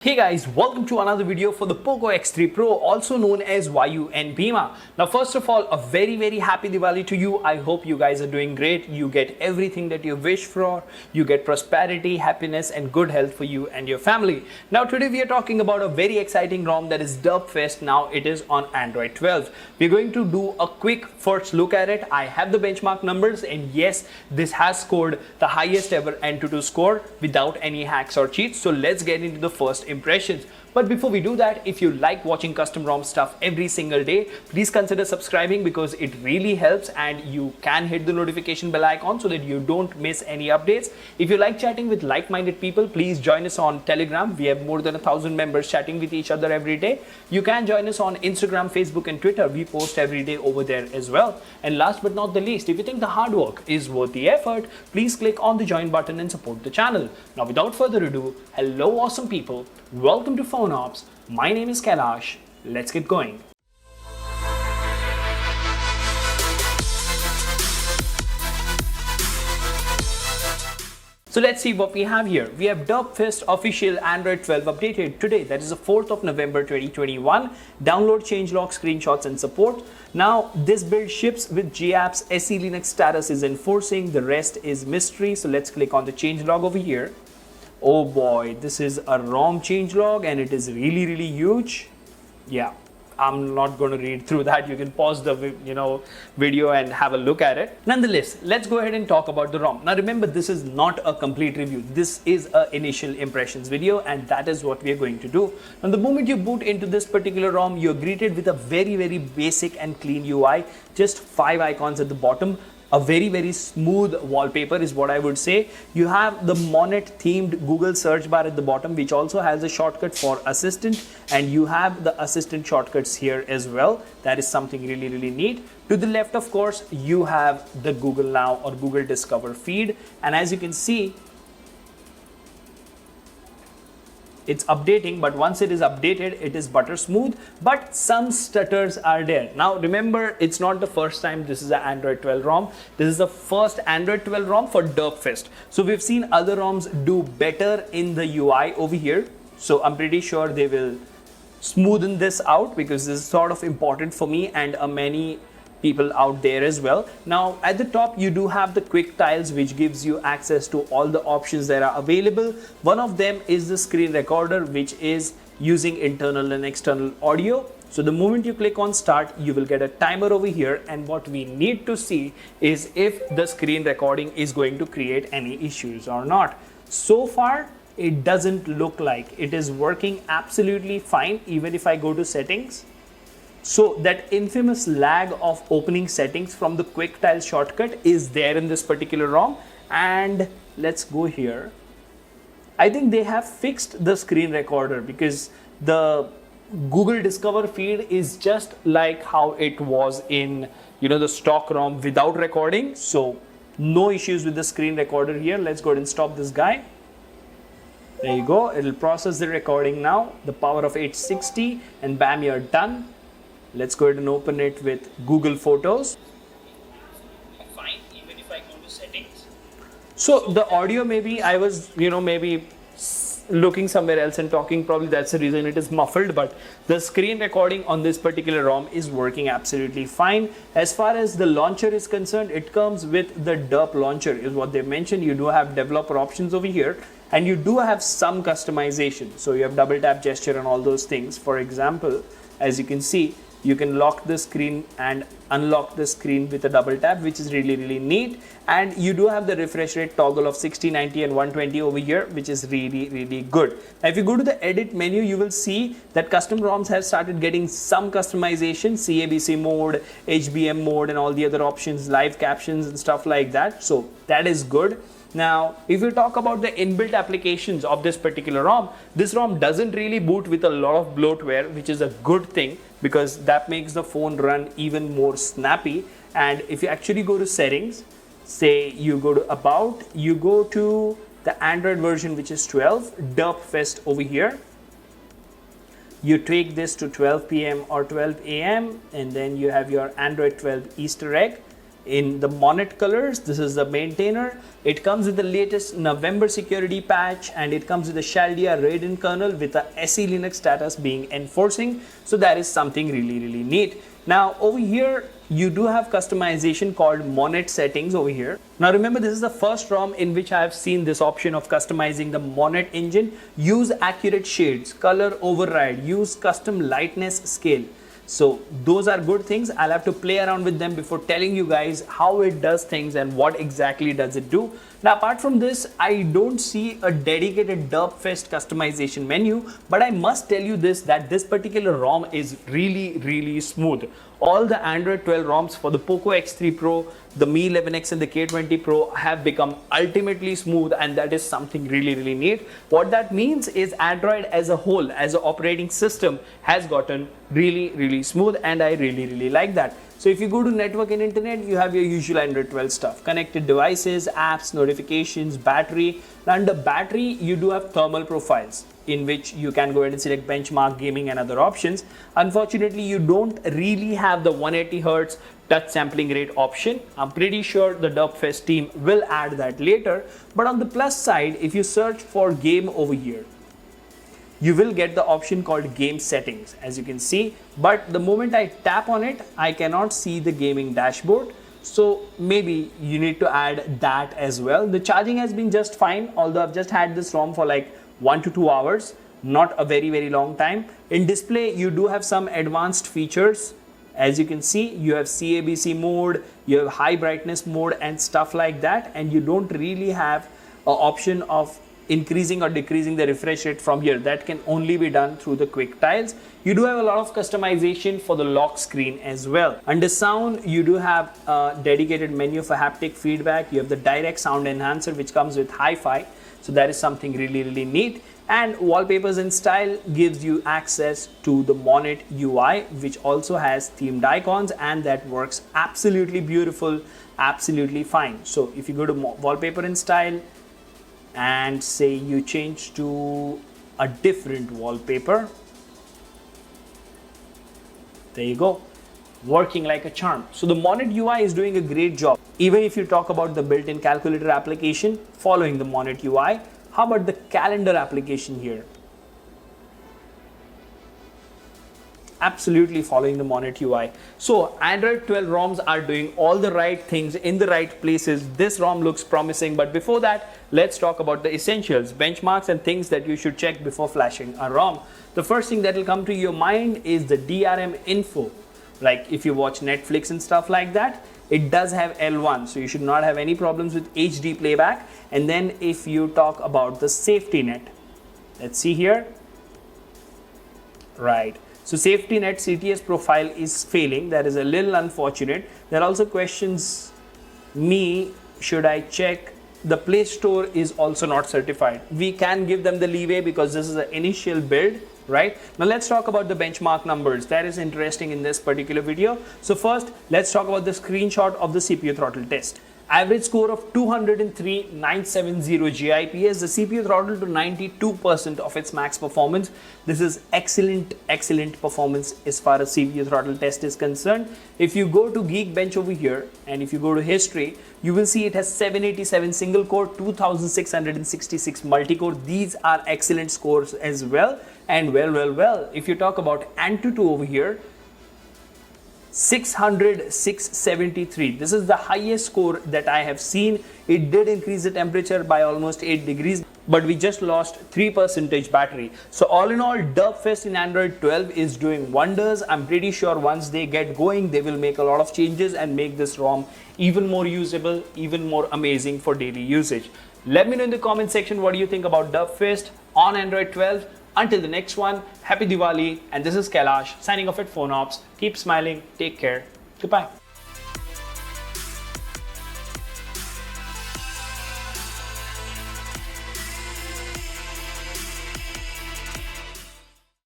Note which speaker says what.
Speaker 1: Hey guys, welcome to another video for the Poco X3 PRO, also known as Vayu and Bhima. Now first of all, a very happy Diwali to you. I hope you guys are doing great. You get everything that you wish for. You get prosperity, happiness and good health for you and your family. Now today we are talking about a very exciting ROM that is Derpfest. Now it is on Android 12. We're going to do a quick first look at it. I have the benchmark numbers and yes, this has scored the highest ever Antutu score without any hacks or cheats. So let's get into the first impressions. But before we do that, if you like watching custom ROM stuff every single day, please consider subscribing because it really helps, and you can hit the notification bell icon so that you don't miss any updates. If you like chatting with like-minded people, please join us on Telegram. We have more than 1,000 members chatting with each other every day. You can join us on Instagram, Facebook and Twitter. We post every day over there as well. And last but not the least, if you think the hard work is worth the effort, please click on the join button and support the channel. Now without further ado, hello awesome people. Welcome to Phone Ops. My name is Kailash. Let's get going. So let's see what we have here. We have Derpfest official Android 12 updated today. That is the 4th of November 2021. Download, changelog, screenshots and support. Now this build ships with GApps. SE Linux status is enforcing. The rest is mystery. So let's click on the changelog over here. Oh boy, this is a ROM changelog and it is really huge. Yeah, I'm not going to read through that. You can pause the video and have a look at it. Nonetheless, let's go ahead and talk about the ROM. Now remember, this is not a complete review. This is an initial impressions video and that is what we are going to do. Now the moment you boot into this particular ROM, you're greeted with a very basic and clean UI. Just 5 icons at the bottom. A very smooth wallpaper is what I would say. You have the Monet themed Google search bar at the bottom, which also has a shortcut for assistant, and you have the assistant shortcuts here as well. That is something really neat. To the left, of course, you have the Google Now or Google Discover feed, and as you can see, it's updating, but once it is updated, it is butter smooth, but some stutters are there. Now remember, it's not the first time this is an Android 12 ROM. This is the first Android 12 ROM for Derpfest. So we've seen other ROMs do better in the UI over here. So I'm pretty sure they will smoothen this out because this is sort of important for me and many people out there as well. Now at the top you do have the quick tiles, which gives you access to all the options that are available. One of them is the screen recorder, which is using internal and external audio. So the moment you click on start, you will get a timer over here, and what we need to see is if the screen recording is going to create any issues or not. So far it doesn't look like it is working absolutely fine. Even if I go to settings, so that infamous lag of opening settings from the quick tile shortcut is there in this particular ROM. And let's go here. I think they have fixed the screen recorder because the Google Discover feed is just like how it was in the stock ROM without recording. So no issues with the screen recorder here. Let's go ahead and stop this guy. There you go. It'll process the recording now. The power of 860 and bam, you're done. Let's go ahead and open it with Google Photos. Fine, even if I go to settings. So the audio, maybe I was, maybe looking somewhere else and talking. Probably that's the reason it is muffled. But the screen recording on this particular ROM is working absolutely fine. As far as the launcher is concerned, it comes with the Derp launcher, is what they mentioned. You do have developer options over here, and you do have some customization. So you have double tap gesture and all those things. For example, as you can see, you can lock the screen and unlock the screen with a double tap, which is really neat. And you do have the refresh rate toggle of 60, 90 and 120 over here, which is really good. Now if you go to the edit menu, you will see that custom ROMs have started getting some customization, CABC mode, HBM mode and all the other options, live captions and stuff like that. So that is good. Now, if you talk about the inbuilt applications of this particular ROM, this ROM doesn't really boot with a lot of bloatware, which is a good thing because that makes the phone run even more snappy. And if you actually go to settings, say you go to about, you go to the Android version, which is 12, Derpfest over here. You take this to 12 p.m. or 12 a.m. and then you have your Android 12 Easter egg. in the Monet colors. This is the maintainer. It comes with the latest November security patch, and it comes with the Chaldea Raiden kernel with a SE Linux status being enforcing. So that is something really neat. Now over here you do have customization called Monet settings over here. Now remember, this is the first ROM in which I have seen this option of customizing the Monet engine. Use accurate shades, color override, use custom lightness scale. So those are good things. I'll have to play around with them before telling you guys how it does things and what exactly does it do. Now apart from this, I don't see a dedicated Derpfest customization menu, but I must tell you this, that this particular ROM is really smooth. All the Android 12 ROMs for the Poco X3 PRO, the Mi 11X and the K20 Pro have become ultimately smooth, and that is something really neat. What that means is Android as a whole, as an operating system, has gotten really smooth, and I really like that. So if you go to network and internet, you have your usual Android 12 stuff, connected devices, apps, notifications, battery. Under battery, you do have thermal profiles in which you can go ahead and select benchmark, gaming and other options. Unfortunately, you don't really have the 180 Hz touch sampling rate option. I'm pretty sure the Derpfest team will add that later. But on the plus side, if you search for game over here, you will get the option called game settings, as you can see. But the moment I tap on it, I cannot see the gaming dashboard. So maybe you need to add that as well. The charging has been just fine, although I've just had this ROM for like 1 to 2 hours, not a very long time. In display, you do have some advanced features. As you can see, you have CABC mode, you have high brightness mode and stuff like that, and you don't really have an option of increasing or decreasing the refresh rate from here. That can only be done through the quick tiles. You do have a lot of customization for the lock screen as well. Under sound, you do have a dedicated menu for haptic feedback. You have the direct sound enhancer which comes with hi-fi. So that is something really neat. And wallpapers and style gives you access to the Monet UI, which also has themed icons, and that works absolutely beautiful, absolutely fine. So if you go to wallpaper and style and say you change to a different wallpaper, there you go, working like a charm. So the Monet UI is doing a great job. Even if you talk about the built-in calculator application following the Monet UI, how about the calendar application here? Absolutely following the Monet UI. So Android 12 ROMs are doing all the right things in the right places. This ROM looks promising, but before that, let's talk about the essentials, benchmarks and things that you should check before flashing a ROM. The first thing that will come to your mind is the DRM info. Like if you watch Netflix and stuff like that, it does have L1, so you should not have any problems with HD playback. And then if you talk about the safety net, let's see here, right. So safetynet CTS profile is failing. That is a little unfortunate. That also questions me, should I check the Play Store is also not certified. We can give them the leeway because this is an initial build, right? Now let's talk about the benchmark numbers. That is interesting in this particular video. So first, let's talk about the screenshot of the CPU throttle test. Average score of 203,970 GIPS, the CPU throttle to 92% of its max performance. This is excellent performance as far as CPU throttle test is concerned. If you go to Geekbench over here and if you go to history, you will see it has 787 single core, 2666 multi-core. These are excellent scores as well. And well, if you talk about Antutu over here, 673. This is the highest score that I have seen. It did increase the temperature by almost 8 degrees, but we just lost 3% battery. So all in all, Derpfest in Android 12 is doing wonders. I'm pretty sure once they get going, they will make a lot of changes and make this ROM even more usable, even more amazing for daily usage. Let me know in the comment section what do you think about Derpfest on Android 12. Until the next one, happy Diwali, and this is Kailash signing off at PhoneOps. Keep smiling, take care, goodbye.